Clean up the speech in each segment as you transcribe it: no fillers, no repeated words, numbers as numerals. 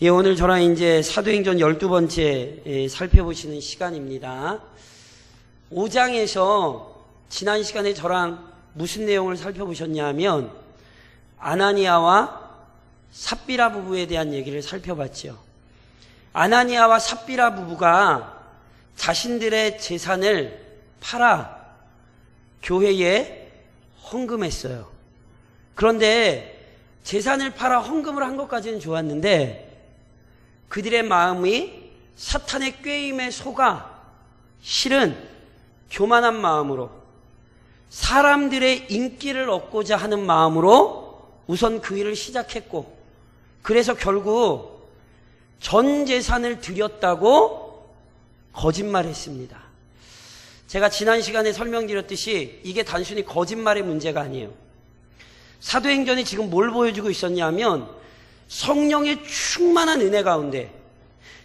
예, 오늘 저랑 이제 사도행전 12번째 살펴보시는 시간입니다. 5장에서 지난 시간에 저랑 무슨 내용을 살펴보셨냐면 아나니아와 삽비라 부부에 대한 얘기를 살펴봤죠. 아나니아와 삽비라 부부가 자신들의 재산을 팔아 교회에 헌금했어요. 그런데 재산을 팔아 헌금을 한 것까지는 좋았는데 그들의 마음이 사탄의 꾀임에 속아 실은 교만한 마음으로 사람들의 인기를 얻고자 하는 마음으로 우선 그 일을 시작했고, 그래서 결국 전 재산을 드렸다고 거짓말했습니다. 제가 지난 시간에 설명드렸듯이 이게 단순히 거짓말의 문제가 아니에요. 사도행전이 지금 뭘 보여주고 있었냐면 성령의 충만한 은혜 가운데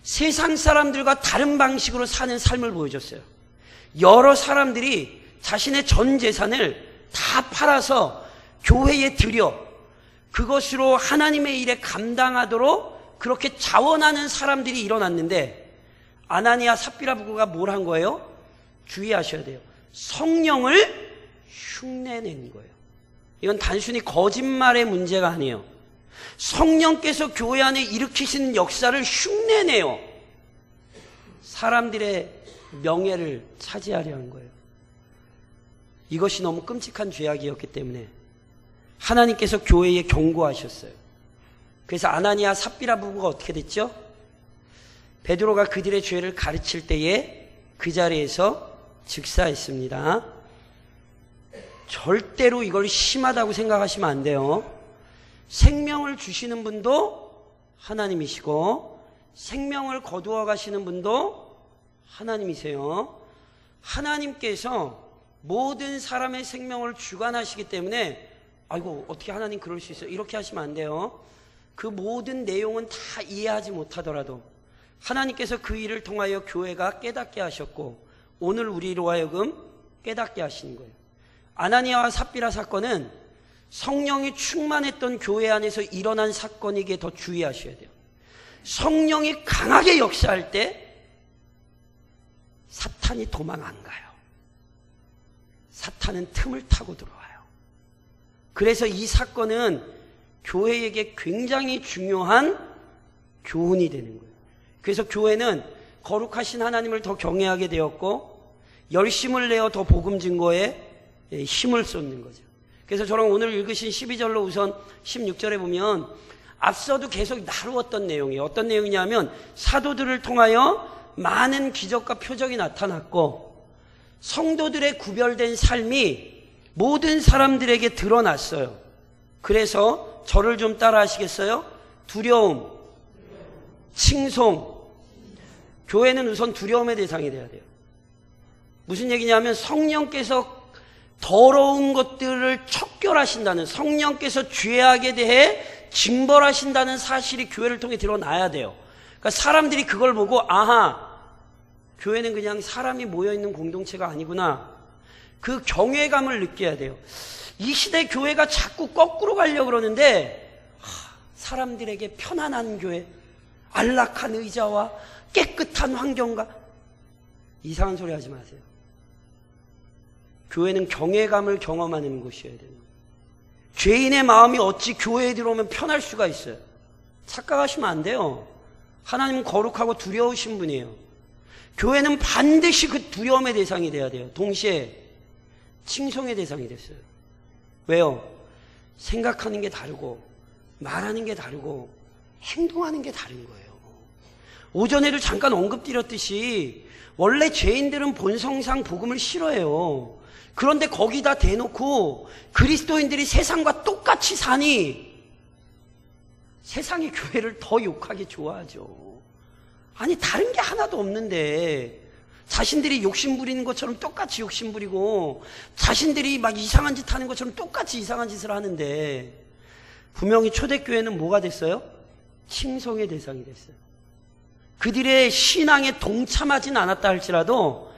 세상 사람들과 다른 방식으로 사는 삶을 보여줬어요. 여러 사람들이 자신의 전 재산을 다 팔아서 교회에 드려 그것으로 하나님의 일에 감당하도록 그렇게 자원하는 사람들이 일어났는데, 아나니아 삽비라 부부가 뭘 한 거예요? 주의하셔야 돼요. 성령을 흉내낸 거예요. 이건 단순히 거짓말의 문제가 아니에요. 성령께서 교회 안에 일으키시는 역사를 흉내내요. 사람들의 명예를 차지하려 한 거예요. 이것이 너무 끔찍한 죄악이었기 때문에 하나님께서 교회에 경고하셨어요. 그래서 아나니아 삽비라 부부가 어떻게 됐죠? 베드로가 그들의 죄를 가르칠 때에 그 자리에서 즉사했습니다. 절대로 이걸 심하다고 생각하시면 안 돼요. 생명을 주시는 분도 하나님이시고 생명을 거두어 가시는 분도 하나님이세요. 하나님께서 모든 사람의 생명을 주관하시기 때문에 아이고 어떻게 하나님 그럴 수 있어요? 이렇게 하시면 안 돼요. 그 모든 내용은 다 이해하지 못하더라도 하나님께서 그 일을 통하여 교회가 깨닫게 하셨고 오늘 우리로 하여금 깨닫게 하시는 거예요. 아나니아와 삽비라 사건은 성령이 충만했던 교회 안에서 일어난 사건이기에 더 주의하셔야 돼요. 성령이 강하게 역사할 때 사탄이 도망 안 가요. 사탄은 틈을 타고 들어와요. 그래서 이 사건은 교회에게 굉장히 중요한 교훈이 되는 거예요. 그래서 교회는 거룩하신 하나님을 더 경외하게 되었고 열심을 내어 더 복음 증거에 힘을 쏟는 거죠. 그래서 저랑 오늘 읽으신 12절로 우선 16절에 보면 앞서도 계속 나누었던 내용이에요. 어떤 내용이냐면 사도들을 통하여 많은 기적과 표적이 나타났고 성도들의 구별된 삶이 모든 사람들에게 드러났어요. 그래서 저를 좀 따라 하시겠어요? 두려움, 칭송. 교회는 우선 두려움의 대상이 돼야 돼요. 무슨 얘기냐면 성령께서 더러운 것들을 척결하신다는, 성령께서 죄악에 대해 징벌하신다는 사실이 교회를 통해 드러나야 돼요. 그러니까 사람들이 그걸 보고 아하, 교회는 그냥 사람이 모여있는 공동체가 아니구나, 그 경외감을 느껴야 돼요. 이 시대 교회가 자꾸 거꾸로 가려고 그러는데 사람들에게 편안한 교회, 안락한 의자와 깨끗한 환경과, 이상한 소리 하지 마세요. 교회는 경외감을 경험하는 곳이어야 돼요. 죄인의 마음이 어찌 교회에 들어오면 편할 수가 있어요. 착각하시면 안 돼요. 하나님은 거룩하고 두려우신 분이에요. 교회는 반드시 그 두려움의 대상이 돼야 돼요. 동시에 칭송의 대상이 됐어요. 왜요? 생각하는 게 다르고 말하는 게 다르고 행동하는 게 다른 거예요. 오전에도 잠깐 언급드렸듯이 원래 죄인들은 본성상 복음을 싫어해요. 그런데 거기다 대놓고 그리스도인들이 세상과 똑같이 사니 세상이 교회를 더 욕하기 좋아하죠. 아니 다른 게 하나도 없는데 자신들이 욕심 부리는 것처럼 똑같이 욕심 부리고 자신들이 막 이상한 짓 하는 것처럼 똑같이 이상한 짓을 하는데, 분명히 초대교회는 뭐가 됐어요? 칭송의 대상이 됐어요. 그들의 신앙에 동참하진 않았다 할지라도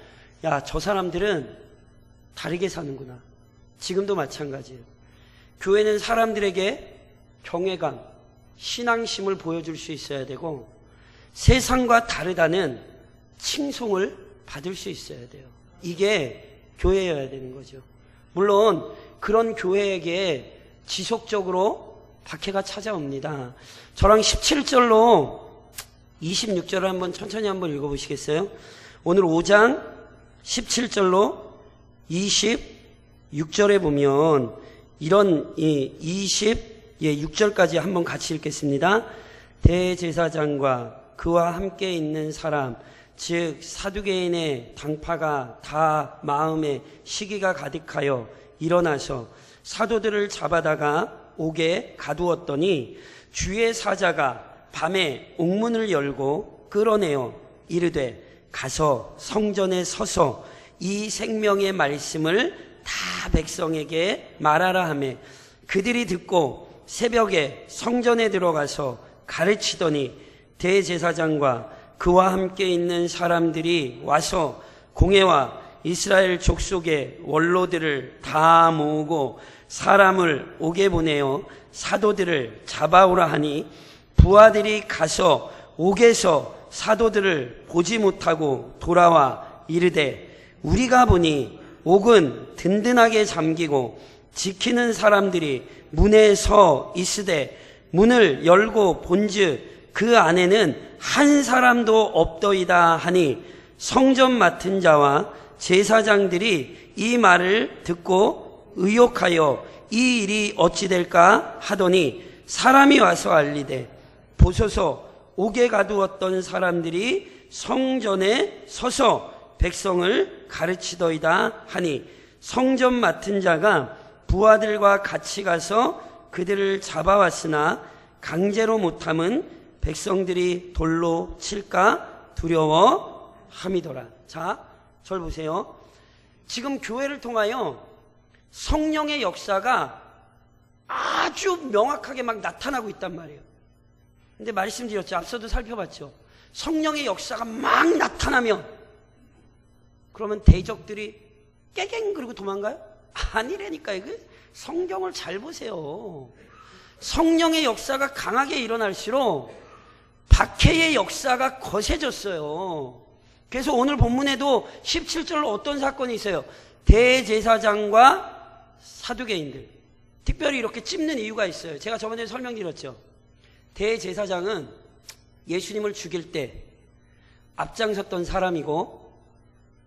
야, 저 사람들은 다르게 사는구나. 지금도 마찬가지예요. 교회는 사람들에게 경외감, 신앙심을 보여줄 수 있어야 되고 세상과 다르다는 칭송을 받을 수 있어야 돼요. 이게 교회여야 되는 거죠. 물론 그런 교회에게 지속적으로 박해가 찾아옵니다. 저랑 17절로 26절을 한번 천천히 한번 읽어보시겠어요? 오늘 5장 17절로 26절에 보면 이런 26절까지 한번 같이 읽겠습니다. 대제사장과 그와 함께 있는 사람, 즉 사두개인의 당파가 다 마음에 시기가 가득하여 일어나서 사도들을 잡아다가 옥에 가두었더니 주의 사자가 밤에 옥문을 열고 끌어내어 이르되 가서 성전에 서서 이 생명의 말씀을 다 백성에게 말하라 하며 그들이 듣고 새벽에 성전에 들어가서 가르치더니 대제사장과 그와 함께 있는 사람들이 와서 공회와 이스라엘 족속의 원로들을 다 모으고 사람을 옥에 보내어 사도들을 잡아오라 하니 부하들이 가서 옥에서 사도들을 보지 못하고 돌아와 이르되 우리가 보니 옥은 든든하게 잠기고 지키는 사람들이 문에 서 있으되 문을 열고 본즉 그 안에는 한 사람도 없더이다 하니 성전 맡은 자와 제사장들이 이 말을 듣고 의혹하여 이 일이 어찌 될까 하더니 사람이 와서 알리되 보소서 옥에 가두었던 사람들이 성전에 서서 백성을 가르치더이다 하니 성전 맡은 자가 부하들과 같이 가서 그들을 잡아왔으나 강제로 못함은 백성들이 돌로 칠까 두려워함이더라. 자, 절 보세요. 지금 교회를 통하여 성령의 역사가 아주 명확하게 막 나타나고 있단 말이에요. 근데 말씀드렸죠. 앞서도 살펴봤죠. 성령의 역사가 막 나타나면 그러면 대적들이 깨갱 그러고 도망가요? 아니라니까요. 성경을 잘 보세요. 성령의 역사가 강하게 일어날수록 박해의 역사가 거세졌어요. 그래서 오늘 본문에도 17절로 어떤 사건이 있어요? 대제사장과 사두개인들. 특별히 이렇게 찝는 이유가 있어요. 제가 저번에 설명드렸죠. 대제사장은 예수님을 죽일 때 앞장섰던 사람이고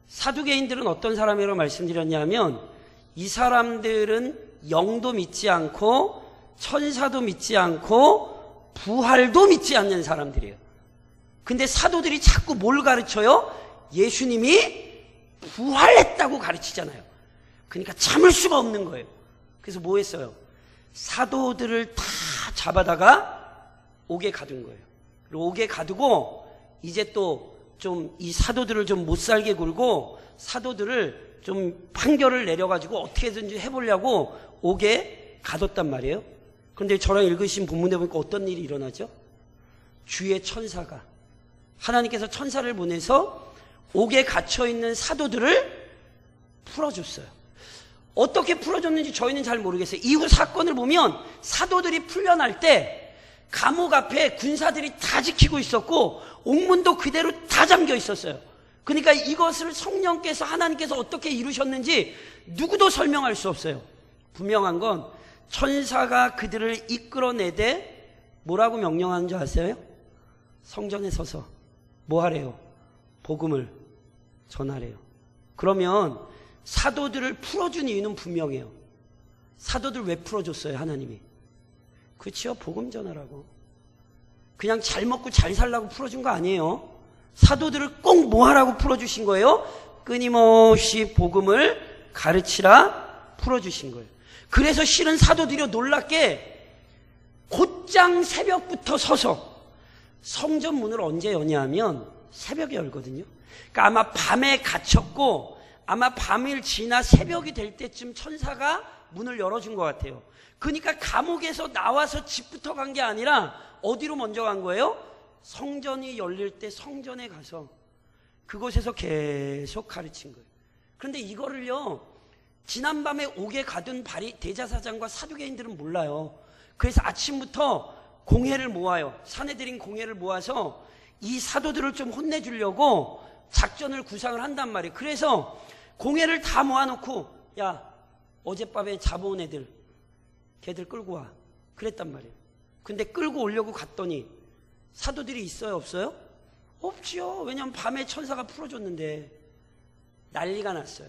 사두개인들은 어떤 사람이라고 말씀드렸냐면 이 사람들은 영도 믿지 않고 천사도 믿지 않고 부활도 믿지 않는 사람들이에요. 근데 사도들이 자꾸 뭘 가르쳐요? 예수님이 부활했다고 가르치잖아요. 그러니까 참을 수가 없는 거예요. 그래서 뭐 했어요? 사도들을 다 잡아다가 옥에 가둔 거예요. 그리고 옥에 가두고 이제 또 좀 이 사도들을 좀 못 살게 굴고 사도들을 좀 판결을 내려가지고 어떻게든지 해보려고 옥에 가뒀단 말이에요. 그런데 저랑 읽으신 본문에 보니까 어떤 일이 일어나죠? 주의 천사가 하나님께서 천사를 보내서 옥에 갇혀있는 사도들을 풀어줬어요. 어떻게 풀어줬는지 저희는 잘 모르겠어요. 이후 사건을 보면 사도들이 풀려날 때 감옥 앞에 군사들이 다 지키고 있었고 옥문도 그대로 다 잠겨 있었어요. 그러니까 이것을 성령께서 하나님께서 어떻게 이루셨는지 누구도 설명할 수 없어요. 분명한 건 천사가 그들을 이끌어내되 뭐라고 명령하는 줄 아세요? 성전에 서서 뭐 하래요? 복음을 전하래요. 그러면 사도들을 풀어준 이유는 분명해요. 사도들 왜 풀어줬어요? 하나님이. 그렇죠? 복음 전하라고. 그냥 잘 먹고 잘 살라고 풀어준 거 아니에요. 사도들을 꼭 뭐 하라고 풀어주신 거예요? 끊임없이 복음을 가르치라 풀어주신 거예요. 그래서 실은 사도들이 놀랍게 곧장 새벽부터 서서 성전 문을 언제 여냐면 새벽에 열거든요. 그러니까 아마 밤에 갇혔고 아마 밤일 지나 새벽이 될 때쯤 천사가 문을 열어준 것 같아요. 그러니까 감옥에서 나와서 집부터 간 게 아니라 어디로 먼저 간 거예요? 성전이 열릴 때 성전에 가서 그곳에서 계속 가르친 거예요. 그런데 이거를요 지난밤에 옥에 가둔 대제사장과 사두개인들은 몰라요. 그래서 아침부터 공회를 모아요. 사내들인 공회를 모아서 이 사도들을 좀 혼내주려고 작전을 구상을 한단 말이에요. 그래서 공회를 다 모아놓고 야, 어젯밤에 잡아온 애들 걔들 끌고 와 그랬단 말이에요. 근데 끌고 오려고 갔더니 사도들이 있어요 없어요? 없지요. 왜냐하면 밤에 천사가 풀어줬는데. 난리가 났어요.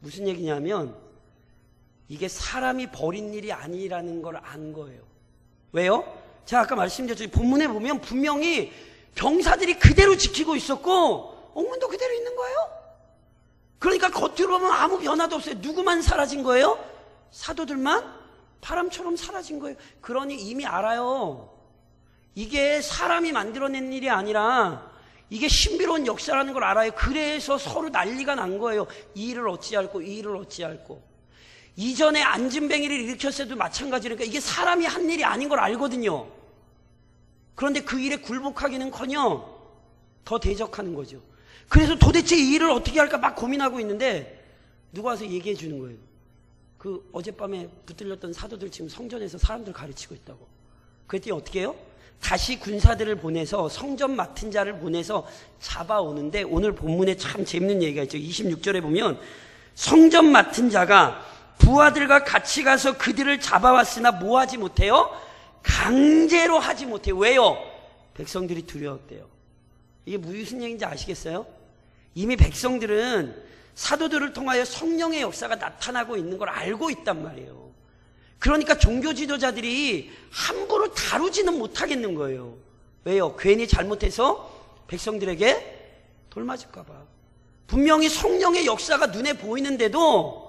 무슨 얘기냐면 이게 사람이 벌인 일이 아니라는 걸 안 거예요. 왜요? 제가 아까 말씀드렸죠. 본문에 보면 분명히 병사들이 그대로 지키고 있었고 옥문도 그대로 있는 거예요. 그러니까 겉으로 보면 아무 변화도 없어요. 누구만 사라진 거예요? 사도들만 바람처럼 사라진 거예요. 그러니 이미 알아요. 이게 사람이 만들어낸 일이 아니라 이게 신비로운 역사라는 걸 알아요. 그래서 서로 난리가 난 거예요. 이 일을 어찌할꼬 이 일을 어찌할꼬. 이전에 안진뱅이를 일으켰을 때도 마찬가지니까 이게 사람이 한 일이 아닌 걸 알거든요. 그런데 그 일에 굴복하기는커녕 더 대적하는 거죠. 그래서 도대체 이 일을 어떻게 할까 막 고민하고 있는데 누가 와서 얘기해 주는 거예요. 그 어젯밤에 붙들렸던 사도들 지금 성전에서 사람들 가르치고 있다고. 그랬더니 어떻게 해요? 다시 군사들을 보내서 성전 맡은 자를 보내서 잡아오는데 오늘 본문에 참 재밌는 얘기가 있죠. 26절에 보면 성전 맡은 자가 부하들과 같이 가서 그들을 잡아왔으나 뭐 하지 못해요? 강제로 하지 못해요. 왜요? 백성들이 두려웠대요. 이게 무슨 얘기인지 아시겠어요? 이미 백성들은 사도들을 통하여 성령의 역사가 나타나고 있는 걸 알고 있단 말이에요. 그러니까 종교 지도자들이 함부로 다루지는 못하겠는 거예요. 왜요? 괜히 잘못해서 백성들에게 돌맞을까 봐. 분명히 성령의 역사가 눈에 보이는데도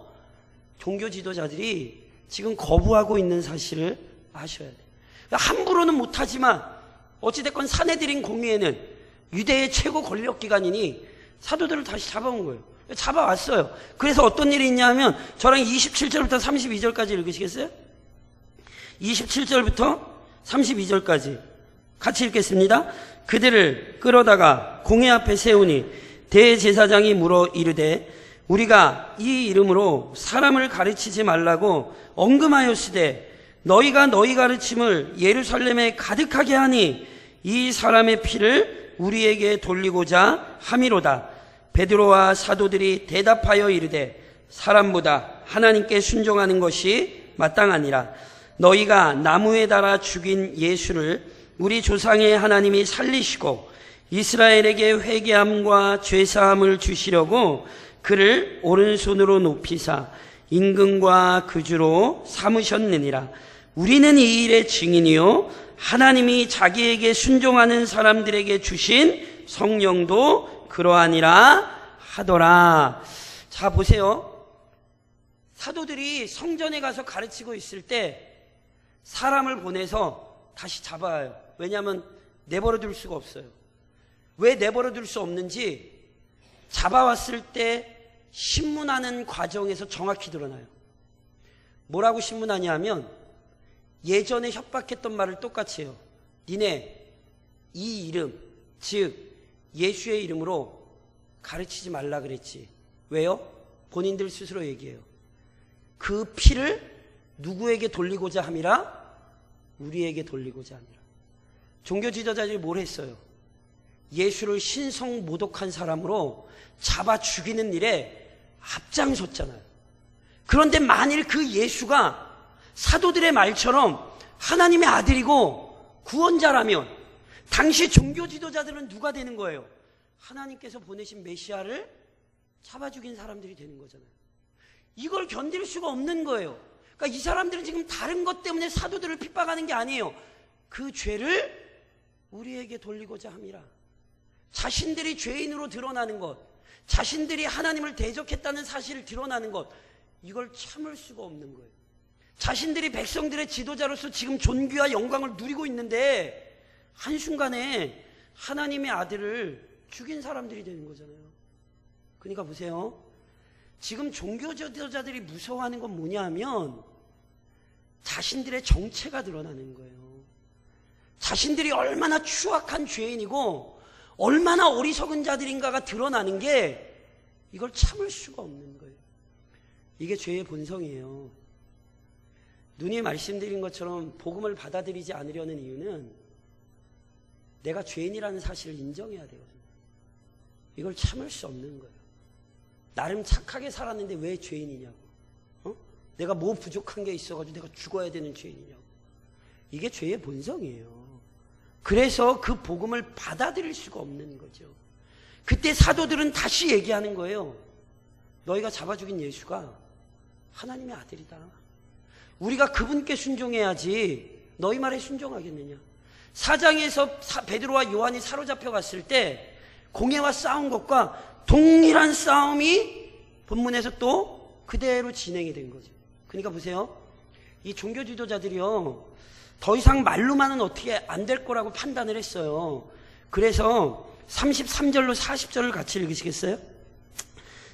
종교 지도자들이 지금 거부하고 있는 사실을 아셔야 돼요. 함부로는 못하지만 어찌됐건 사내들인 공의회는 유대의 최고 권력기관이니 사도들을 다시 잡아온 거예요. 잡아왔어요. 그래서 어떤 일이 있냐면 저랑 27절부터 32절까지 읽으시겠어요? 27절부터 32절까지 같이 읽겠습니다. 그들을 끌어다가 공회 앞에 세우니 대제사장이 물어 이르되 우리가 이 이름으로 사람을 가르치지 말라고 언금하였으되 너희가 너희 가르침을 예루살렘에 가득하게 하니 이 사람의 피를 우리에게 돌리고자 함이로다. 베드로와 사도들이 대답하여 이르되 사람보다 하나님께 순종하는 것이 마땅하니라. 너희가 나무에 달아 죽인 예수를 우리 조상의 하나님이 살리시고 이스라엘에게 회개함과 죄사함을 주시려고 그를 오른손으로 높이사 임금과 그주로 삼으셨느니라. 우리는 이 일의 증인이요 하나님이 자기에게 순종하는 사람들에게 주신 성령도 그러하니라 하더라. 자 보세요. 사도들이 성전에 가서 가르치고 있을 때 사람을 보내서 다시 잡아요. 왜냐하면 내버려 둘 수가 없어요. 왜 내버려 둘 수 없는지 잡아왔을 때 신문하는 과정에서 정확히 드러나요. 뭐라고 신문하냐면 예전에 협박했던 말을 똑같이 해요. 니네 이 이름 즉 예수의 이름으로 가르치지 말라 그랬지. 왜요? 본인들 스스로 얘기해요. 그 피를 누구에게 돌리고자 함이라? 우리에게 돌리고자 함이라. 종교 지도자들이 뭘 했어요? 예수를 신성 모독한 사람으로 잡아 죽이는 일에 앞장섰잖아요. 그런데 만일 그 예수가 사도들의 말처럼 하나님의 아들이고 구원자라면 당시 종교 지도자들은 누가 되는 거예요? 하나님께서 보내신 메시아를 잡아 죽인 사람들이 되는 거잖아요. 이걸 견딜 수가 없는 거예요. 그러니까 이 사람들은 지금 다른 것 때문에 사도들을 핍박하는 게 아니에요. 그 죄를 우리에게 돌리고자 함이라. 자신들이 죄인으로 드러나는 것, 자신들이 하나님을 대적했다는 사실을 드러나는 것, 이걸 참을 수가 없는 거예요. 자신들이 백성들의 지도자로서 지금 존귀와 영광을 누리고 있는데 한순간에 하나님의 아들을 죽인 사람들이 되는 거잖아요. 그러니까 보세요. 지금 종교 지도자들이 무서워하는 건 뭐냐 하면 자신들의 정체가 드러나는 거예요. 자신들이 얼마나 추악한 죄인이고 얼마나 어리석은 자들인가가 드러나는 게 이걸 참을 수가 없는 거예요. 이게 죄의 본성이에요. 누님이 말씀드린 것처럼 복음을 받아들이지 않으려는 이유는 내가 죄인이라는 사실을 인정해야 되거든요. 이걸 참을 수 없는 거예요. 나름 착하게 살았는데 왜 죄인이냐고. 내가 뭐 부족한 게 있어가지고 내가 죽어야 되는 죄인이냐고. 이게 죄의 본성이에요. 그래서 그 복음을 받아들일 수가 없는 거죠. 그때 사도들은 다시 얘기하는 거예요. 너희가 잡아 죽인 예수가 하나님의 아들이다. 우리가 그분께 순종해야지 너희 말에 순종하겠느냐. 사장에서 베드로와 요한이 사로잡혀 갔을 때 공회와 싸운 것과 동일한 싸움이 본문에서 또 그대로 진행이 된 거죠. 그러니까 보세요. 이 종교 지도자들이요, 더 이상 말로만은 어떻게 안 될 거라고 판단을 했어요. 그래서 33절로 40절을 같이 읽으시겠어요?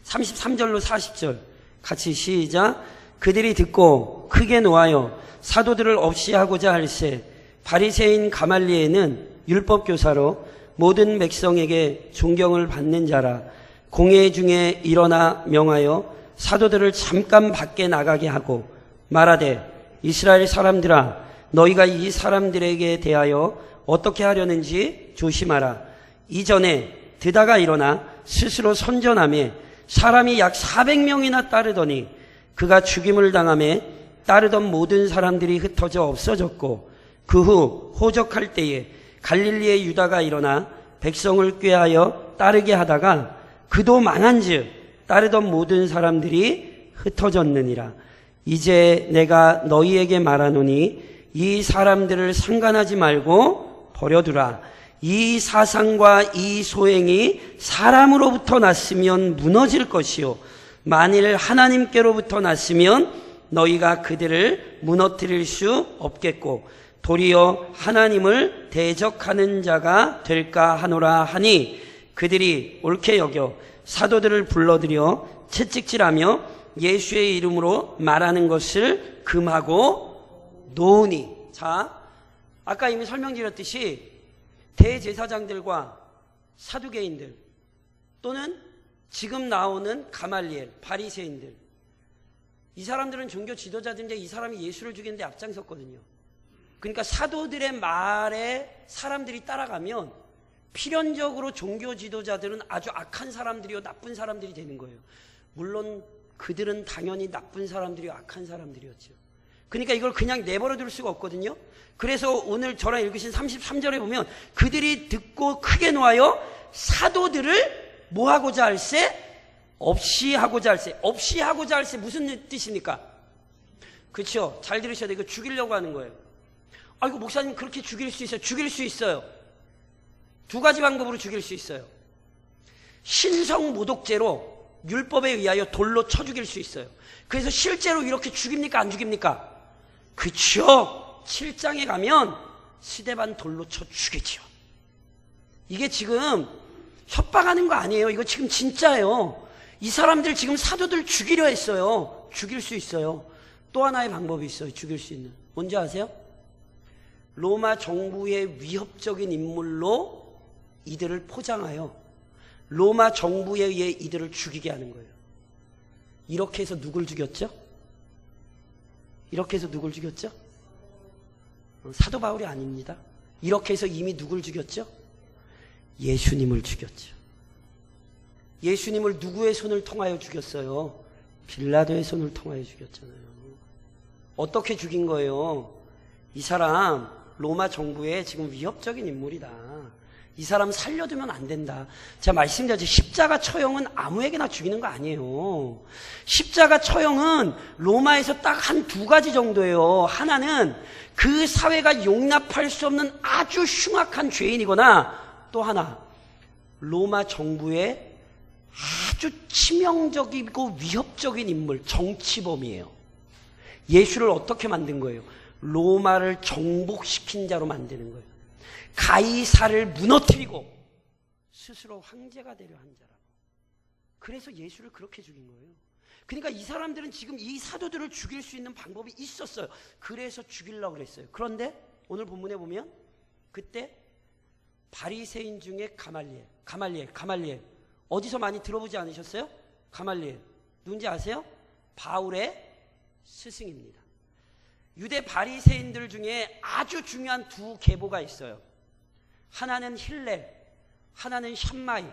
33절로 40절 같이 시작. 그들이 듣고 크게 노하여 사도들을 없이 하고자 할세 바리새인 가말리엘은 율법교사로 모든 백성에게 존경을 받는 자라. 공회 중에 일어나 명하여 사도들을 잠깐 밖에 나가게 하고 말하되 이스라엘 사람들아 너희가 이 사람들에게 대하여 어떻게 하려는지 조심하라. 이전에 드다가 일어나 스스로 선전하며 사람이 약 400명이나 따르더니 그가 죽임을 당하며 따르던 모든 사람들이 흩어져 없어졌고 그 후 호적할 때에 갈릴리의 유다가 일어나 백성을 꾀하여 따르게 하다가 그도 망한즉 따르던 모든 사람들이 흩어졌느니라. 이제 내가 너희에게 말하노니 이 사람들을 상관하지 말고 버려두라. 이 사상과 이 소행이 사람으로부터 났으면 무너질 것이요 만일 하나님께로부터 났으면 너희가 그들을 무너뜨릴 수 없겠고 도리어 하나님을 대적하는 자가 될까 하노라 하니 그들이 옳게 여겨 사도들을 불러들여 채찍질하며 예수의 이름으로 말하는 것을 금하고 놓으니. 자, 아까 이미 설명드렸듯이 대제사장들과 사두개인들 또는 지금 나오는 가말리엘, 바리새인들, 이 사람들은 종교 지도자들인데 이 사람이 예수를 죽이는데 앞장섰거든요. 그러니까 사도들의 말에 사람들이 따라가면 필연적으로 종교 지도자들은 아주 악한 사람들이요 나쁜 사람들이 되는 거예요. 물론 그들은 당연히 나쁜 사람들이요 악한 사람들이었죠. 그러니까 이걸 그냥 내버려 둘 수가 없거든요. 그래서 오늘 저랑 읽으신 33절에 보면 그들이 듣고 크게 놓아요 사도들을 뭐 하고자 할세? 없이 하고자 할세. 없이 하고자 할세 무슨 뜻입니까? 그렇죠. 잘 들으셔야 돼요. 이거 죽이려고 하는 거예요. 아이고 목사님 그렇게 죽일 수 있어요. 죽일 수 있어요. 두 가지 방법으로 죽일 수 있어요. 신성모독죄로 율법에 의하여 돌로 쳐 죽일 수 있어요. 그래서 실제로 이렇게 죽입니까? 안 죽입니까? 그쵸. 7장에 가면 스데반 돌로 쳐 죽이죠. 이게 지금 협박하는 거 아니에요. 이거 지금 진짜예요. 이 사람들 지금 사도들 죽이려 했어요. 죽일 수 있어요. 또 하나의 방법이 있어요. 죽일 수 있는. 뭔지 아세요? 로마 정부의 위협적인 인물로 이들을 포장하여 로마 정부에 의해 이들을 죽이게 하는 거예요. 이렇게 해서 누굴 죽였죠? 이렇게 해서 누굴 죽였죠? 사도 바울이 아닙니다. 이렇게 해서 이미 누굴 죽였죠? 예수님을 죽였죠. 예수님을 누구의 손을 통하여 죽였어요? 빌라도의 손을 통하여 죽였잖아요. 어떻게 죽인 거예요? 이 사람 로마 정부의 지금 위협적인 인물이다. 이 사람 살려두면 안 된다. 제가 말씀드렸죠. 십자가 처형은 아무에게나 죽이는 거 아니에요. 십자가 처형은 로마에서 딱 한 두 가지 정도예요. 하나는 그 사회가 용납할 수 없는 아주 흉악한 죄인이거나 또 하나 로마 정부의 아주 치명적이고 위협적인 인물, 정치범이에요. 예수를 어떻게 만든 거예요? 로마를 정복시킨 자로 만드는 거예요. 가이사를 무너뜨리고 스스로 황제가 되려 한 자라고. 그래서 예수를 그렇게 죽인 거예요. 그러니까 이 사람들은 지금 이 사도들을 죽일 수 있는 방법이 있었어요. 그래서 죽이려고 그랬어요. 그런데 오늘 본문에 보면 그때 바리새인 중에 가말리엘 어디서 많이 들어보지 않으셨어요? 가말리엘 누군지 아세요? 바울의 스승입니다. 유대 바리새인들 중에 아주 중요한 두 계보가 있어요. 하나는 힐렐, 하나는 샴마이.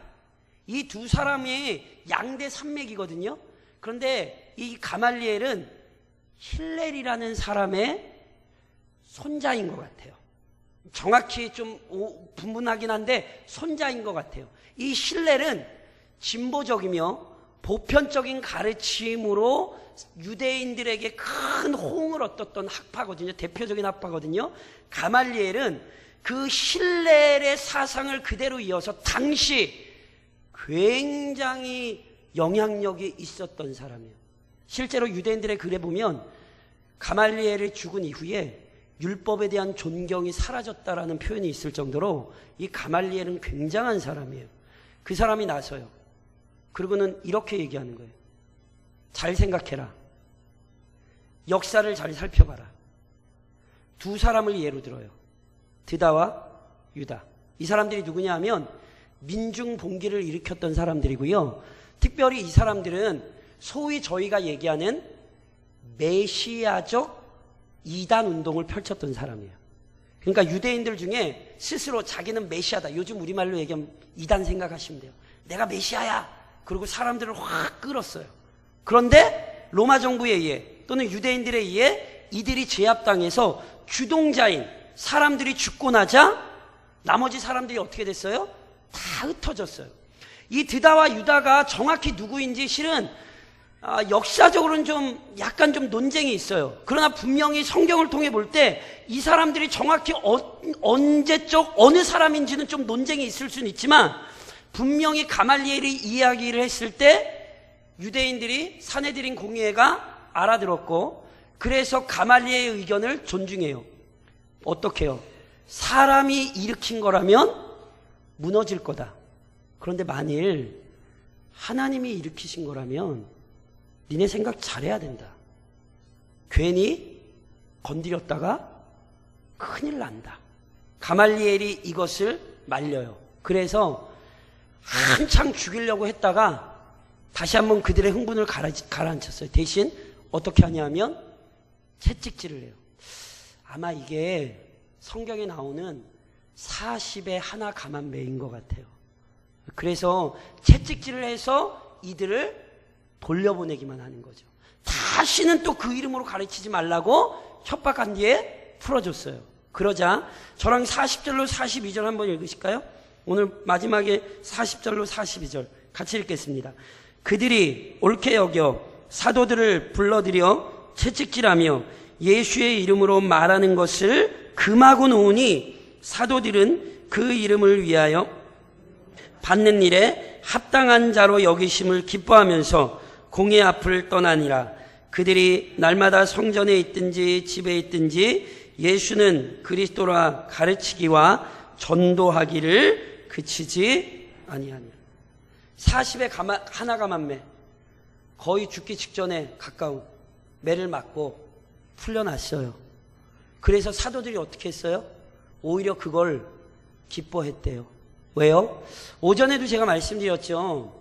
이 두 사람이 양대 산맥이거든요. 그런데 이 가말리엘은 힐렐이라는 사람의 손자인 것 같아요. 정확히 좀 분분하긴 한데 손자인 것 같아요. 이 힐렐은 진보적이며 보편적인 가르침으로 유대인들에게 큰 호응을 얻었던 학파거든요. 대표적인 학파거든요. 가말리엘은 그 힐렐의 사상을 그대로 이어서 당시 굉장히 영향력이 있었던 사람이에요. 실제로 유대인들의 글에 보면 가말리엘이 죽은 이후에 율법에 대한 존경이 사라졌다라는 표현이 있을 정도로 이 가말리엘은 굉장한 사람이에요. 그 사람이 나서요. 그리고는 이렇게 얘기하는 거예요. 잘 생각해라. 역사를 잘 살펴봐라. 두 사람을 예로 들어요. 드다와 유다. 이 사람들이 누구냐 하면 민중봉기를 일으켰던 사람들이고요. 특별히 이 사람들은 소위 저희가 얘기하는 메시아적 이단 운동을 펼쳤던 사람이에요. 그러니까 유대인들 중에 스스로 자기는 메시아다. 요즘 우리말로 얘기하면 이단 생각하시면 돼요. 내가 메시아야. 그리고 사람들을 확 끌었어요. 그런데 로마 정부에 의해 또는 유대인들에 의해 이들이 제압당해서 주동자인 사람들이 죽고 나자 나머지 사람들이 어떻게 됐어요? 다 흩어졌어요. 이 드다와 유다가 정확히 누구인지 실은 역사적으로는 좀 약간 좀 논쟁이 있어요. 그러나 분명히 성경을 통해 볼 때 이 사람들이 정확히 언제적 어느 사람인지는 좀 논쟁이 있을 수는 있지만 분명히 가말리엘이 이야기를 했을 때 유대인들이 사내들인 공의회가 알아들었고 그래서 가말리엘의 의견을 존중해요. 어떻게 해요? 사람이 일으킨 거라면 무너질 거다. 그런데 만일 하나님이 일으키신 거라면 니네 생각 잘해야 된다. 괜히 건드렸다가 큰일 난다. 가말리엘이 이것을 말려요. 그래서 한창 죽이려고 했다가 다시 한번 그들의 흥분을 가라앉혔어요. 대신 어떻게 하냐면 채찍질을 해요. 아마 이게 성경에 나오는 40의 하나 가만매인 것 같아요. 그래서 채찍질을 해서 이들을 돌려보내기만 하는 거죠. 다시는 또 그 이름으로 가르치지 말라고 협박한 뒤에 풀어줬어요. 그러자 저랑 40절로 42절 한번 읽으실까요? 오늘 마지막에 40절로 42절 같이 읽겠습니다. 그들이 옳게 여겨 사도들을 불러들여 채찍질하며 예수의 이름으로 말하는 것을 금하고 놓으니 사도들은 그 이름을 위하여 받는 일에 합당한 자로 여기심을 기뻐하면서 공의 앞을 떠나니라. 그들이 날마다 성전에 있든지 집에 있든지 예수는 그리스도라 가르치기와 전도하기를 그치지 아니하니라. 40의 하나 가만매, 거의 죽기 직전에 가까운 매를 맞고 풀려났어요. 그래서 사도들이 어떻게 했어요? 오히려 그걸 기뻐했대요. 왜요? 오전에도 제가 말씀드렸죠.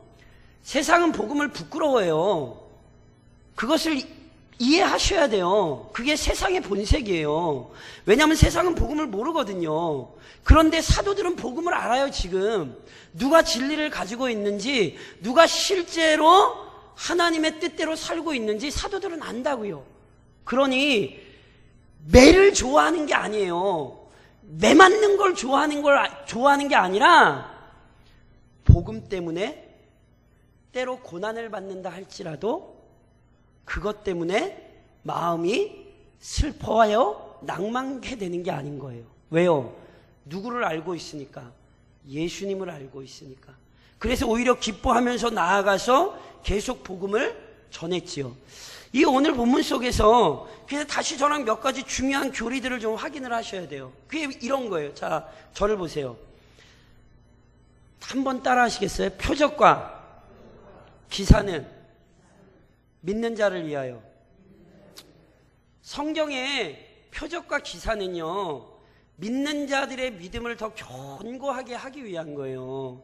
세상은 복음을 부끄러워해요. 그것을 이해하셔야 돼요. 그게 세상의 본색이에요. 왜냐하면 세상은 복음을 모르거든요. 그런데 사도들은 복음을 알아요. 지금 누가 진리를 가지고 있는지, 누가 실제로 하나님의 뜻대로 살고 있는지 사도들은 안다고요. 그러니 매를 좋아하는 게 아니에요. 매 맞는 걸 좋아하는 게 아니라 복음 때문에 때로 고난을 받는다 할지라도 그것 때문에 마음이 슬퍼하여 낭망하게 되는 게 아닌 거예요. 왜요? 누구를 알고 있으니까. 예수님을 알고 있으니까. 그래서 오히려 기뻐하면서 나아가서 계속 복음을 전했지요. 이 오늘 본문 속에서 그래서 다시 저랑 몇 가지 중요한 교리들을 좀 확인을 하셔야 돼요. 그게 이런 거예요. 자, 저를 보세요. 한번 따라 하시겠어요? 표적과 기사는 믿는 자를 위하여. 성경의 표적과 기사는요, 믿는 자들의 믿음을 더 견고하게 하기 위한 거예요.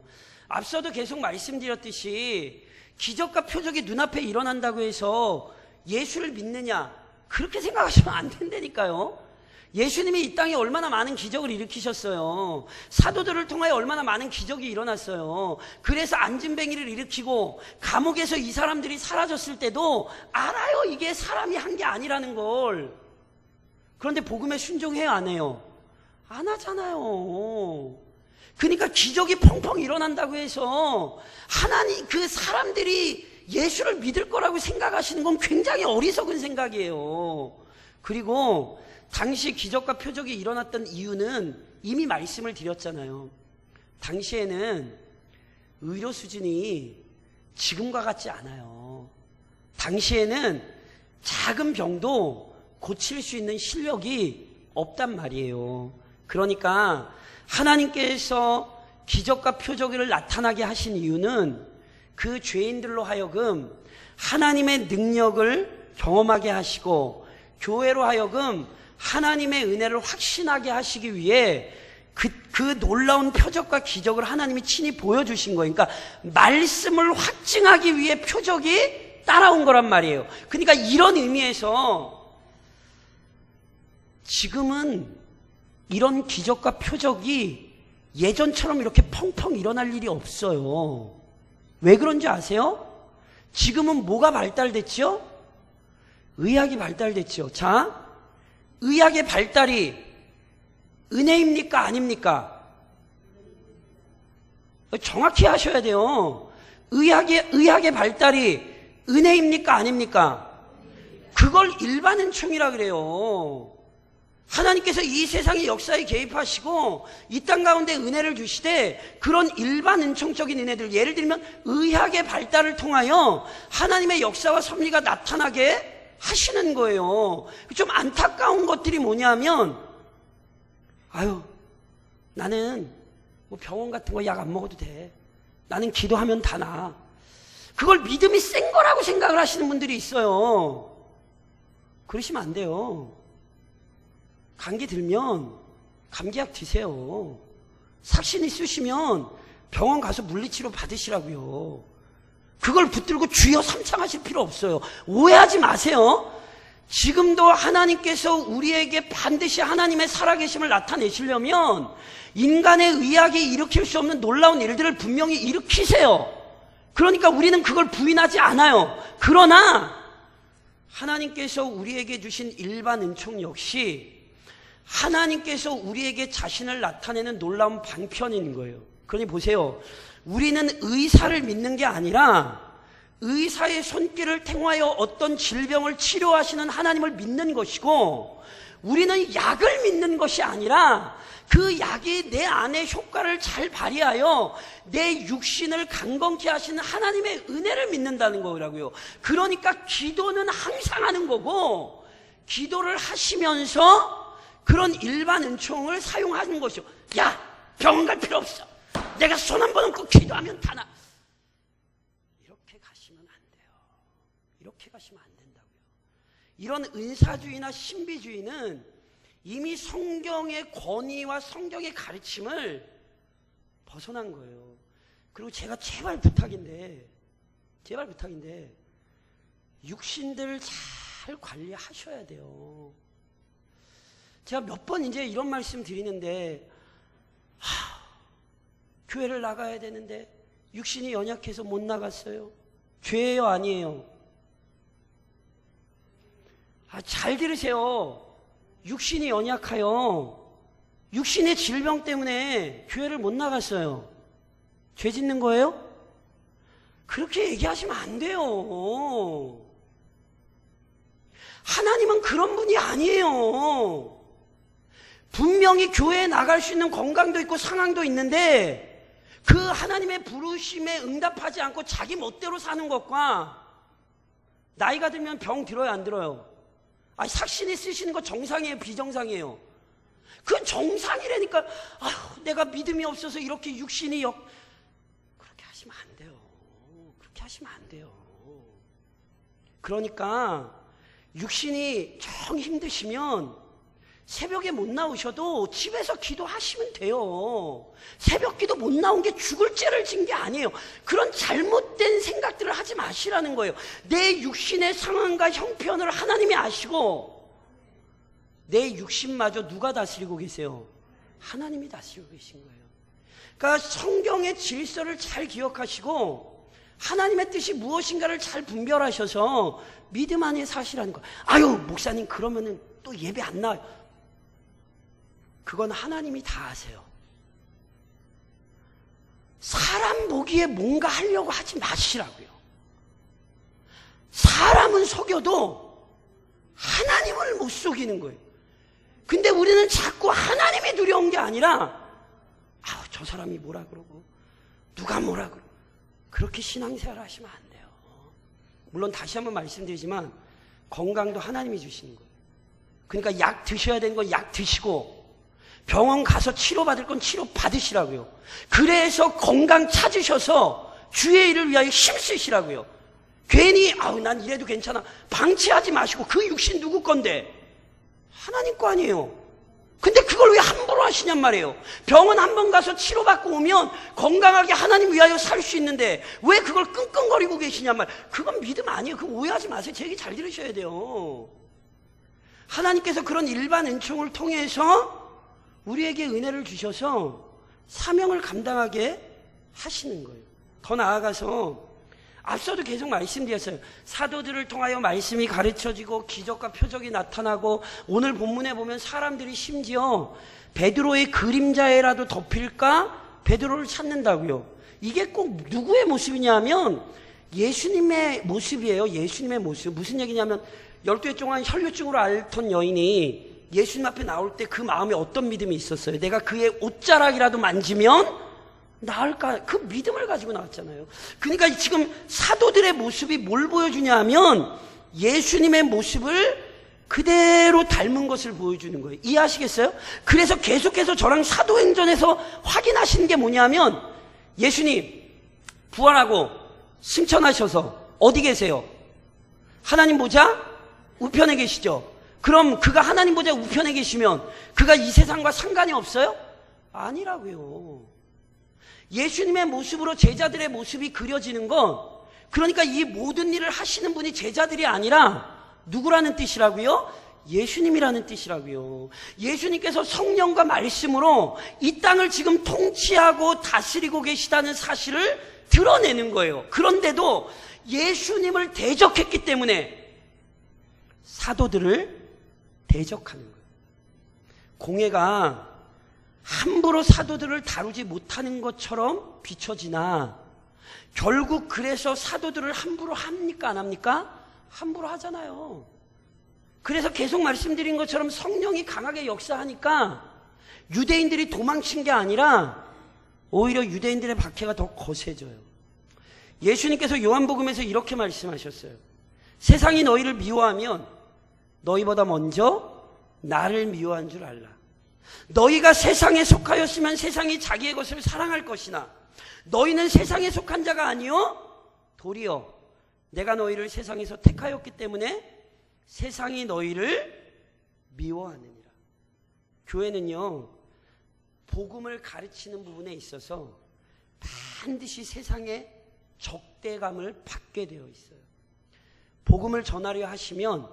앞서도 계속 말씀드렸듯이 기적과 표적이 눈앞에 일어난다고 해서 예수를 믿느냐, 그렇게 생각하시면 안 된다니까요. 예수님이 이 땅에 얼마나 많은 기적을 일으키셨어요. 사도들을 통하여 얼마나 많은 기적이 일어났어요. 그래서 안진뱅이를 일으키고 감옥에서 이 사람들이 사라졌을 때도 알아요. 이게 사람이 한 게 아니라는 걸. 그런데 복음에 순종해요, 안 해요? 안 하잖아요. 그러니까 기적이 펑펑 일어난다고 해서 하나님, 그 사람들이 예수를 믿을 거라고 생각하시는 건 굉장히 어리석은 생각이에요. 그리고 당시 기적과 표적이 일어났던 이유는 이미 말씀을 드렸잖아요. 당시에는 의료 수준이 지금과 같지 않아요. 당시에는 작은 병도 고칠 수 있는 실력이 없단 말이에요. 그러니까 하나님께서 기적과 표적을 나타나게 하신 이유는 그 죄인들로 하여금 하나님의 능력을 경험하게 하시고 교회로 하여금 하나님의 은혜를 확신하게 하시기 위해 그 놀라운 표적과 기적을 하나님이 친히 보여주신 거예요. 그러니까 말씀을 확증하기 위해 표적이 따라온 거란 말이에요. 그러니까 이런 의미에서 지금은 이런 기적과 표적이 예전처럼 이렇게 펑펑 일어날 일이 없어요. 왜 그런지 아세요? 지금은 뭐가 발달됐죠? 의학이 발달됐죠. 자, 의학의 발달이 은혜입니까? 아닙니까? 정확히 하셔야 돼요. 의학의 발달이 은혜입니까? 아닙니까? 그걸 일반 은총이라 그래요. 하나님께서 이 세상의 역사에 개입하시고 이 땅 가운데 은혜를 주시되 그런 일반 은총적인 은혜들, 예를 들면 의학의 발달을 통하여 하나님의 역사와 섭리가 나타나게 하시는 거예요. 좀 안타까운 것들이 뭐냐면, 아유, 나는 뭐 병원 같은 거 약 안 먹어도 돼. 나는 기도하면 다 나아. 그걸 믿음이 센 거라고 생각을 하시는 분들이 있어요. 그러시면 안 돼요. 감기 들면 감기약 드세요. 삭신 있으시면 병원 가서 물리치료 받으시라고요. 그걸 붙들고 주여 삼창하실 필요 없어요. 오해하지 마세요. 지금도 하나님께서 우리에게 반드시 하나님의 살아계심을 나타내시려면 인간의 의학이 일으킬 수 없는 놀라운 일들을 분명히 일으키세요. 그러니까 우리는 그걸 부인하지 않아요. 그러나 하나님께서 우리에게 주신 일반 은총 역시 하나님께서 우리에게 자신을 나타내는 놀라운 방편인 거예요. 그러니 보세요. 우리는 의사를 믿는 게 아니라 의사의 손길을 통하여 어떤 질병을 치료하시는 하나님을 믿는 것이고, 우리는 약을 믿는 것이 아니라 그 약이 내 안에 효과를 잘 발휘하여 내 육신을 강건케 하시는 하나님의 은혜를 믿는다는 거라고요. 그러니까 기도는 항상 하는 거고, 기도를 하시면서 그런 일반 은총을 사용하는 것이요. 야, 병원 갈 필요 없어. 내가 손 한 번 얹고 기도하면 다 나. 이렇게 가시면 안 돼요. 이렇게 가시면 안 된다고요. 이런 은사주의나 신비주의는 이미 성경의 권위와 성경의 가르침을 벗어난 거예요. 그리고 제가 제발 부탁인데 육신들 잘 관리하셔야 돼요. 제가 몇 번 이제 이런 말씀 드리는데, 교회를 나가야 되는데 육신이 연약해서 못 나갔어요. 죄예요, 아니에요? 잘 들으세요. 육신이 연약하여 육신의 질병 때문에 교회를 못 나갔어요. 죄 짓는 거예요? 그렇게 얘기하시면 안 돼요. 하나님은 그런 분이 아니에요. 분명히 교회에 나갈 수 있는 건강도 있고 상황도 있는데 그 하나님의 부르심에 응답하지 않고 자기 멋대로 사는 것과, 나이가 들면 병 들어요, 안 들어요? 삭신이 쓰시는 거 정상이에요, 비정상이에요? 그 정상이라니까. 내가 믿음이 없어서 이렇게 육신이 그렇게 하시면 안 돼요. 그렇게 하시면 안 돼요. 그러니까 육신이 정 힘드시면 새벽에 못 나오셔도 집에서 기도하시면 돼요. 새벽 기도 못 나온 게 죽을 죄를 진 게 아니에요. 그런 잘못된 생각들을 하지 마시라는 거예요. 내 육신의 상황과 형편을 하나님이 아시고, 내 육신마저 누가 다스리고 계세요? 하나님이 다스리고 계신 거예요. 그러니까 성경의 질서를 잘 기억하시고 하나님의 뜻이 무엇인가를 잘 분별하셔서 믿음 안에 사시라는 거예요. 아유, 목사님 그러면은 또 예배 안 나와요. 그건 하나님이 다 아세요. 사람 보기에 뭔가 하려고 하지 마시라고요. 사람은 속여도 하나님을 못 속이는 거예요. 근데 우리는 자꾸 하나님이 두려운 게 아니라, 아우, 저 사람이 뭐라 그러고 누가 뭐라 그러고, 그렇게 신앙생활 하시면 안 돼요. 물론 다시 한번 말씀드리지만 건강도 하나님이 주시는 거예요. 그러니까 약 드셔야 되는 건 약 드시고, 병원 가서 치료받을 건 치료 받으시라고요. 그래서 건강 찾으셔서 주의 일을 위하여 힘쓰시라고요. 괜히 아우 난 이래도 괜찮아 방치하지 마시고, 그 육신 누구 건데? 하나님 거 아니에요. 근데 그걸 왜 함부로 하시냔 말이에요. 병원 한번 가서 치료받고 오면 건강하게 하나님 위하여 살 수 있는데 왜 그걸 끙끙거리고 계시냔 말이에요. 그건 믿음 아니에요. 그거 오해하지 마세요. 제 얘기 잘 들으셔야 돼요. 하나님께서 그런 일반 은총을 통해서 우리에게 은혜를 주셔서 사명을 감당하게 하시는 거예요. 더 나아가서 앞서도 계속 말씀드렸어요. 사도들을 통하여 말씀이 가르쳐지고 기적과 표적이 나타나고, 오늘 본문에 보면 사람들이 심지어 베드로의 그림자에라도 덮일까 베드로를 찾는다고요. 이게 꼭 누구의 모습이냐 하면 예수님의 모습이에요. 예수님의 모습. 무슨 얘기냐면 12해 동안 혈류증으로 앓던 여인이 예수님 앞에 나올 때 그 마음에 어떤 믿음이 있었어요? 내가 그의 옷자락이라도 만지면 나을까? 그 믿음을 가지고 나왔잖아요. 그러니까 지금 사도들의 모습이 뭘 보여주냐 하면 예수님의 모습을 그대로 닮은 것을 보여주는 거예요. 이해하시겠어요? 그래서 계속해서 저랑 사도행전에서 확인하시는 게 뭐냐면, 예수님 부활하고 승천하셔서 어디 계세요? 하나님 보좌 우편에 계시죠? 그럼 그가 하나님 보좌 우편에 계시면 그가 이 세상과 상관이 없어요? 아니라고요. 예수님의 모습으로 제자들의 모습이 그려지는 건, 그러니까 이 모든 일을 하시는 분이 제자들이 아니라 누구라는 뜻이라고요? 예수님이라는 뜻이라고요. 예수님께서 성령과 말씀으로 이 땅을 지금 통치하고 다스리고 계시다는 사실을 드러내는 거예요. 그런데도 예수님을 대적했기 때문에 사도들을 대적하는 거예요. 공회가 함부로 사도들을 다루지 못하는 것처럼 비춰지나, 결국 그래서 사도들을 함부로 합니까 안 합니까? 함부로 하잖아요. 그래서 계속 말씀드린 것처럼 성령이 강하게 역사하니까 유대인들이 도망친 게 아니라 오히려 유대인들의 박해가 더 거세져요. 예수님께서 요한복음에서 이렇게 말씀하셨어요. 세상이 너희를 미워하면 너희보다 먼저 나를 미워한 줄 알라. 너희가 세상에 속하였으면 세상이 자기의 것을 사랑할 것이나 너희는 세상에 속한 자가 아니요 도리어 내가 너희를 세상에서 택하였기 때문에 세상이 너희를 미워하느니라. 교회는요, 복음을 가르치는 부분에 있어서 반드시 세상의 적대감을 받게 되어 있어요. 복음을 전하려 하시면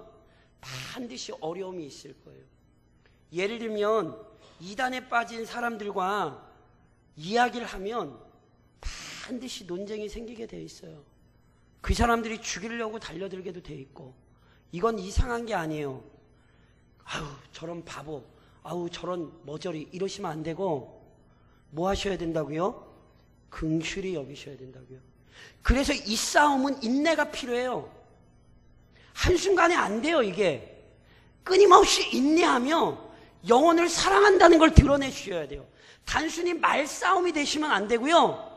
반드시 어려움이 있을 거예요. 예를 들면 이단에 빠진 사람들과 이야기를 하면 반드시 논쟁이 생기게 되어 있어요. 그 사람들이 죽이려고 달려들게도 되어 있고, 이건 이상한 게 아니에요. 아우 저런 바보, 아우 저런 머저리 이러시면 안 되고 뭐 하셔야 된다고요? 긍휼히 여기셔야 된다고요. 그래서 이 싸움은 인내가 필요해요. 한순간에 안 돼요. 이게 끊임없이 인내하며 영혼을 사랑한다는 걸 드러내 주셔야 돼요. 단순히 말싸움이 되시면 안 되고요.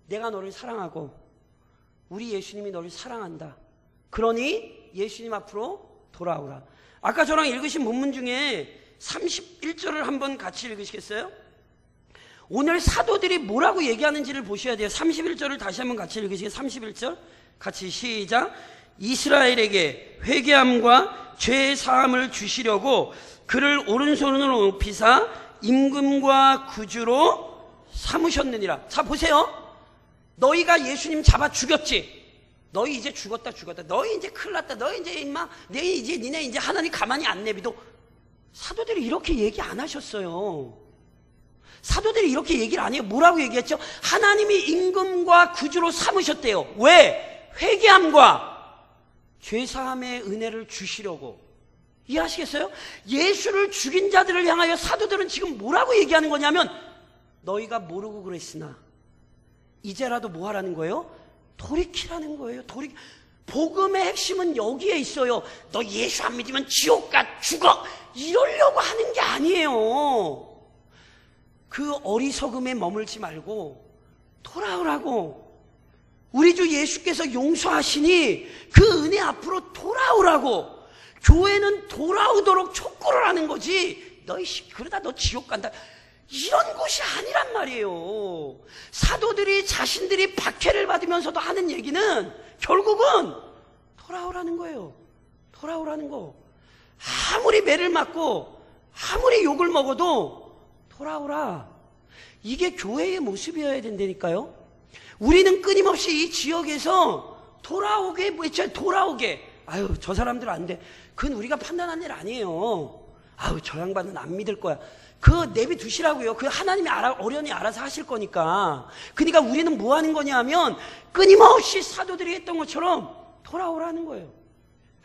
내가 너를 사랑하고 우리 예수님이 너를 사랑한다. 그러니 예수님 앞으로 돌아오라. 아까 저랑 읽으신 본문 중에 31절을 한번 같이 읽으시겠어요? 오늘 사도들이 뭐라고 얘기하는지를 보셔야 돼요. 31절을 다시 한번 같이 읽으시겠어요? 31절 같이 시작. 이스라엘에게 회개함과 죄 사함을 주시려고 그를 오른손으로 높이사 임금과 구주로 삼으셨느니라. 자, 보세요. 너희가 예수님 잡아 죽였지. 너희 이제 죽었다. 너희 이제 큰일 났다. 너희 이제 임마, 니네 이제 하나님 가만히 안 내비도. 사도들이 이렇게 얘기 안 하셨어요. 사도들이 이렇게 얘기를 안 해요. 뭐라고 얘기했죠? 하나님이 임금과 구주로 삼으셨대요. 왜? 회개함과 죄사함의 은혜를 주시려고. 이해하시겠어요? 예수를 죽인 자들을 향하여 사도들은 지금 뭐라고 얘기하는 거냐면, 너희가 모르고 그랬으나 이제라도 뭐 하라는 거예요? 돌이키라는 거예요. 복음의 핵심은 여기에 있어요. 너 예수 안 믿으면 지옥 가 죽어 이러려고 하는 게 아니에요. 그 어리석음에 머물지 말고 돌아오라고. 우리 주 예수께서 용서하시니 그 은혜 앞으로 돌아오라고. 교회는 돌아오도록 촉구를 하는 거지, 너희 그러다 너 지옥 간다 이런 곳이 아니란 말이에요. 사도들이 자신들이 박해를 받으면서도 하는 얘기는 결국은 돌아오라는 거예요. 돌아오라는 거. 아무리 매를 맞고 아무리 욕을 먹어도 돌아오라. 이게 교회의 모습이어야 된다니까요. 우리는 끊임없이 이 지역에서 돌아오게. 아유, 저 사람들 안 돼. 그건 우리가 판단한 일 아니에요. 아유, 저 양반은 안 믿을 거야. 그거 내비두시라고요. 그 하나님이 어련히 알아서 하실 거니까. 그러니까 우리는 뭐 하는 거냐 하면 끊임없이 사도들이 했던 것처럼 돌아오라는 거예요.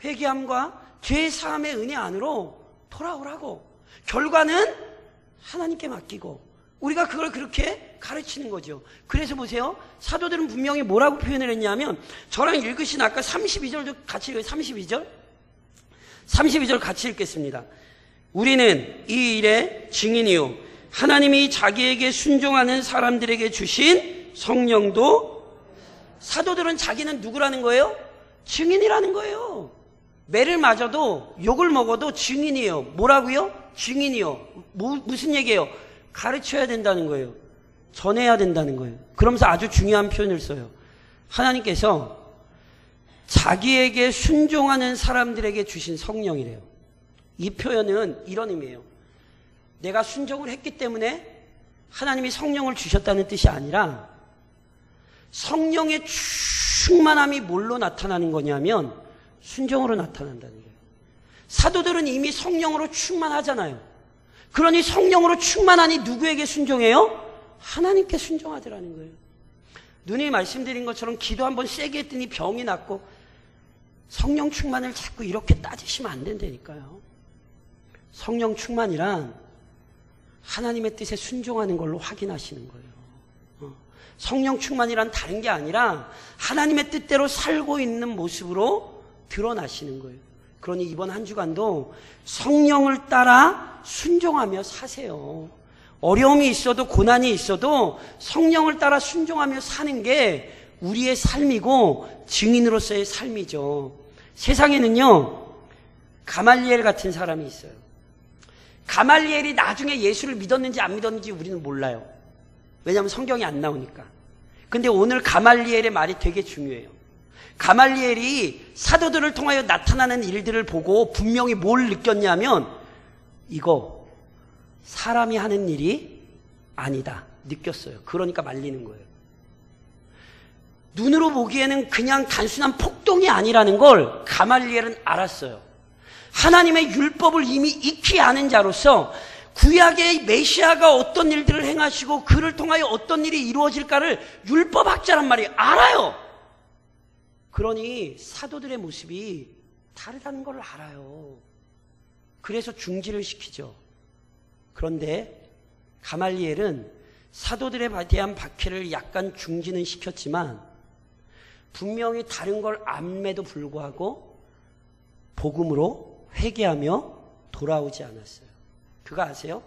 회개함과 죄 사함의 은혜 안으로 돌아오라고. 결과는 하나님께 맡기고 우리가 그걸 그렇게 가르치는 거죠. 그래서 보세요. 사도들은 분명히 뭐라고 표현을 했냐면, 저랑 읽으신 아까 32절도 같이 읽어요. 32절 같이 읽겠습니다. 우리는 이 일의 증인이요 하나님이 자기에게 순종하는 사람들에게 주신 성령도. 사도들은 자기는 누구라는 거예요? 증인이라는 거예요. 매를 맞아도 욕을 먹어도 증인이에요. 뭐라고요? 증인이요. 무슨 얘기예요? 가르쳐야 된다는 거예요. 전해야 된다는 거예요. 그러면서 아주 중요한 표현을 써요. 하나님께서 자기에게 순종하는 사람들에게 주신 성령이래요. 이 표현은 이런 의미예요. 내가 순종을 했기 때문에 하나님이 성령을 주셨다는 뜻이 아니라, 성령의 충만함이 뭘로 나타나는 거냐면 순종으로 나타난다는 거예요. 사도들은 이미 성령으로 충만하잖아요. 그러니 성령으로 충만하니 누구에게 순종해요? 하나님께 순종하더라는 거예요. 누님이 말씀드린 것처럼 기도 한번 세게 했더니 병이 낫고, 성령 충만을 자꾸 이렇게 따지시면 안 된다니까요. 성령 충만이란 하나님의 뜻에 순종하는 걸로 확인하시는 거예요. 성령 충만이란 다른 게 아니라 하나님의 뜻대로 살고 있는 모습으로 드러나시는 거예요. 그러니 이번 한 주간도 성령을 따라 순종하며 사세요. 어려움이 있어도 고난이 있어도 성령을 따라 순종하며 사는 게 우리의 삶이고 증인으로서의 삶이죠. 세상에는요, 가말리엘 같은 사람이 있어요. 가말리엘이 나중에 예수를 믿었는지 안 믿었는지 우리는 몰라요. 왜냐하면 성경이 안 나오니까. 근데 오늘 가말리엘의 말이 되게 중요해요. 가말리엘이 사도들을 통하여 나타나는 일들을 보고 분명히 뭘 느꼈냐면, 이거 사람이 하는 일이 아니다 느꼈어요. 그러니까 말리는 거예요. 눈으로 보기에는 그냥 단순한 폭동이 아니라는 걸 가말리엘은 알았어요. 하나님의 율법을 이미 익히 아는 자로서 구약의 메시아가 어떤 일들을 행하시고 그를 통하여 어떤 일이 이루어질까를 율법학자란 말이에요. 알아요. 그러니 사도들의 모습이 다르다는 걸 알아요. 그래서 중지를 시키죠. 그런데 가말리엘은 사도들에 대한 박해를 약간 중지는 시켰지만 분명히 다른 걸 암에도 불구하고 복음으로 회개하며 돌아오지 않았어요. 그거 아세요?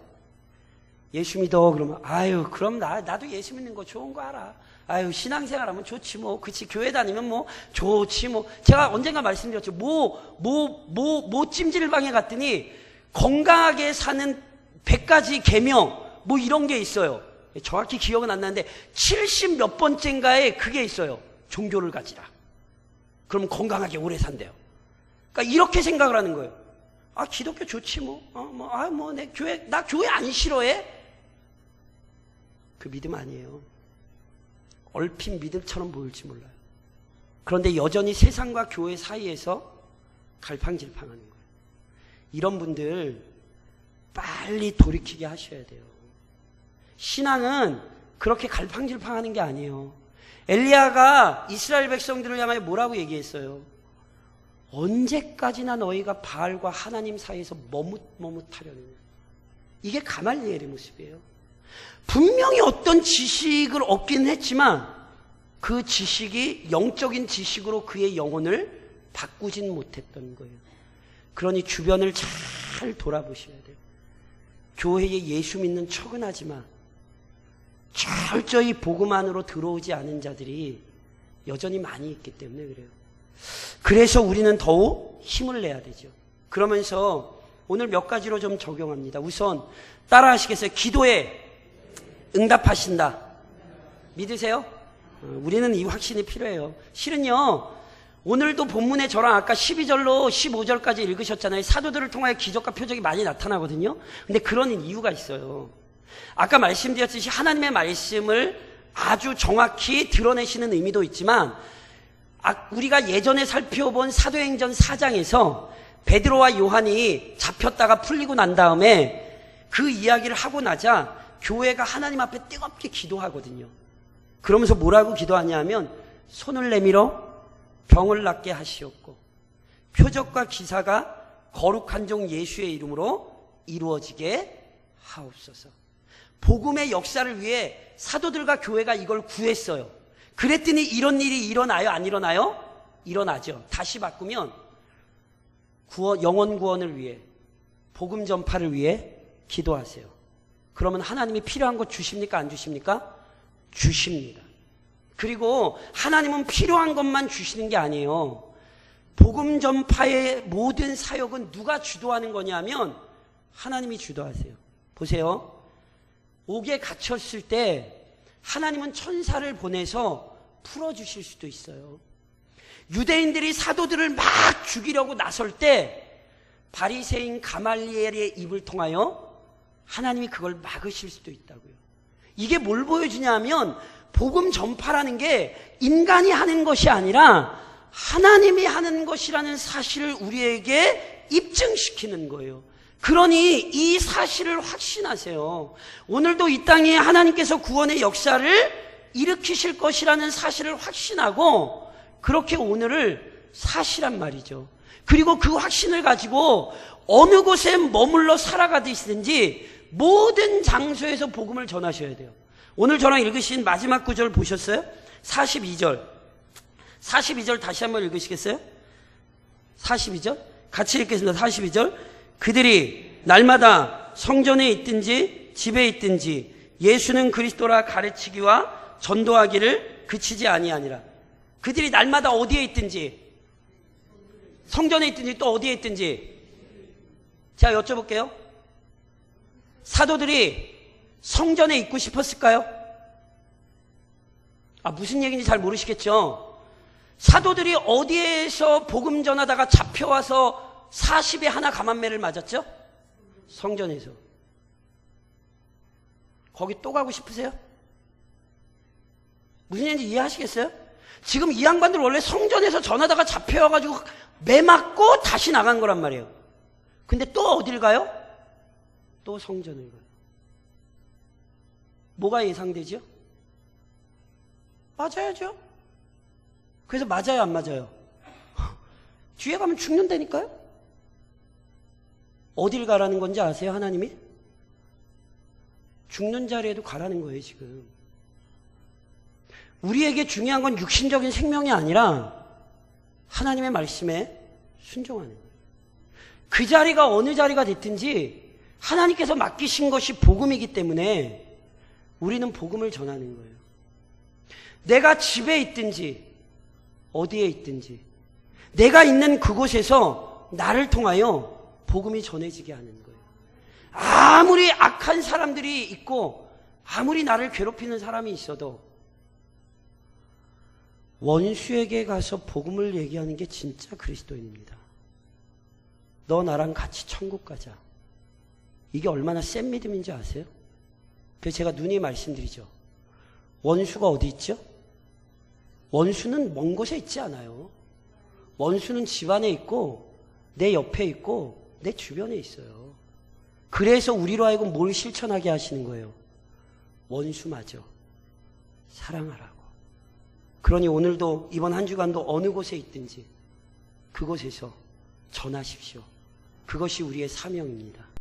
예수 믿어 그러면 아유 그럼 나도 예수 믿는 거 좋은 거 알아. 아유 신앙생활하면 좋지 뭐. 그치 교회 다니면 뭐 좋지 뭐. 제가 언젠가 말씀드렸죠. 뭐 찜질방에 갔더니 건강하게 사는 100가지 계명 뭐 이런 게 있어요. 정확히 기억은 안 나는데 70 몇 번째인가에 그게 있어요. 종교를 가지라. 그럼 건강하게 오래 산대요. 그러니까 이렇게 생각을 하는 거예요. 아, 기독교 좋지 나 교회 안 싫어해? 그 믿음 아니에요. 얼핏 믿음처럼 보일지 몰라요. 그런데 여전히 세상과 교회 사이에서 갈팡질팡하는 거예요. 이런 분들 빨리 돌이키게 하셔야 돼요. 신앙은 그렇게 갈팡질팡하는 게 아니에요. 엘리야가 이스라엘 백성들을 향하여 뭐라고 얘기했어요? 언제까지나 너희가 바알과 하나님 사이에서 머뭇머뭇하려느냐. 이게 가말리엘의 모습이에요. 분명히 어떤 지식을 얻긴 했지만 그 지식이 영적인 지식으로 그의 영혼을 바꾸진 못했던 거예요. 그러니 주변을 잘 돌아보셔야 돼요. 교회에 예수 믿는 척은 하지만 철저히 복음 안으로 들어오지 않은 자들이 여전히 많이 있기 때문에 그래요. 그래서 우리는 더욱 힘을 내야 되죠. 그러면서 오늘 몇 가지로 좀 적용합니다. 우선 따라 하시겠어요? 기도에 응답하신다. 믿으세요? 우리는 이 확신이 필요해요. 실은요, 오늘도 본문에 저랑 아까 12절로 15절까지 읽으셨잖아요. 사도들을 통하여 기적과 표적이 많이 나타나거든요. 근데 그런 이유가 있어요. 아까 말씀드렸듯이 하나님의 말씀을 아주 정확히 드러내시는 의미도 있지만, 우리가 예전에 살펴본 사도행전 4장에서 베드로와 요한이 잡혔다가 풀리고 난 다음에 그 이야기를 하고 나자 교회가 하나님 앞에 뜨겁게 기도하거든요. 그러면서 뭐라고 기도하냐면 손을 내밀어 병을 낫게 하시옵고 표적과 기사가 거룩한 종 예수의 이름으로 이루어지게 하옵소서. 복음의 역사를 위해 사도들과 교회가 이걸 구했어요. 그랬더니 이런 일이 일어나요? 안 일어나요? 일어나죠. 다시 바꾸면 영혼 구원을 위해, 복음 전파를 위해 기도하세요. 그러면 하나님이 필요한 것 주십니까? 안 주십니까? 주십니다. 그리고 하나님은 필요한 것만 주시는 게 아니에요. 복음 전파의 모든 사역은 누가 주도하는 거냐면 하나님이 주도하세요. 보세요. 옥에 갇혔을 때 하나님은 천사를 보내서 풀어주실 수도 있어요. 유대인들이 사도들을 막 죽이려고 나설 때 바리새인 가말리엘의 입을 통하여 하나님이 그걸 막으실 수도 있다고요. 이게 뭘 보여주냐면 복음 전파라는 게 인간이 하는 것이 아니라 하나님이 하는 것이라는 사실을 우리에게 입증시키는 거예요. 그러니 이 사실을 확신하세요. 오늘도 이 땅에 하나님께서 구원의 역사를 일으키실 것이라는 사실을 확신하고 그렇게 오늘을 사시란 말이죠. 그리고 그 확신을 가지고 어느 곳에 머물러 살아가듯이 모든 장소에서 복음을 전하셔야 돼요. 오늘 저랑 읽으신 마지막 구절 보셨어요? 42절 다시 한번 읽으시겠어요? 42절 같이 읽겠습니다. 42절 그들이 날마다 성전에 있든지 집에 있든지 예수는 그리스도라 가르치기와 전도하기를 그치지 아니하니라. 그들이 날마다 어디에 있든지, 성전에 있든지 또 어디에 있든지. 제가 여쭤볼게요. 사도들이 성전에 있고 싶었을까요? 무슨 얘기인지 잘 모르시겠죠? 사도들이 어디에서 복음 전하다가 잡혀와서 40에 하나 감한매를 맞았죠? 성전에서. 거기 또 가고 싶으세요? 무슨 얘기인지 이해하시겠어요? 지금 이 양반들 원래 성전에서 전하다가 잡혀와가지고 매 맞고 다시 나간 거란 말이에요. 근데 또 어딜 가요? 또 성전을 가요. 뭐가 예상되죠? 맞아야죠. 그래서 맞아요, 안 맞아요? 뒤에 가면 죽는다니까요? 어딜 가라는 건지 아세요, 하나님이? 죽는 자리에도 가라는 거예요, 지금. 우리에게 중요한 건 육신적인 생명이 아니라 하나님의 말씀에 순종하는 거예요. 그 자리가 어느 자리가 됐든지 하나님께서 맡기신 것이 복음이기 때문에 우리는 복음을 전하는 거예요. 내가 집에 있든지 어디에 있든지 내가 있는 그곳에서 나를 통하여 복음이 전해지게 하는 거예요. 아무리 악한 사람들이 있고 아무리 나를 괴롭히는 사람이 있어도 원수에게 가서 복음을 얘기하는 게 진짜 그리스도인입니다. 너 나랑 같이 천국 가자. 이게 얼마나 센 믿음인지 아세요? 그래서 제가 누누이 말씀드리죠. 원수가 어디 있죠? 원수는 먼 곳에 있지 않아요. 원수는 집 안에 있고 내 옆에 있고 내 주변에 있어요. 그래서 우리로 하여금 뭘 실천하게 하시는 거예요? 원수마저 사랑하라고. 그러니 오늘도 이번 한 주간도 어느 곳에 있든지 그곳에서 전하십시오. 그것이 우리의 사명입니다.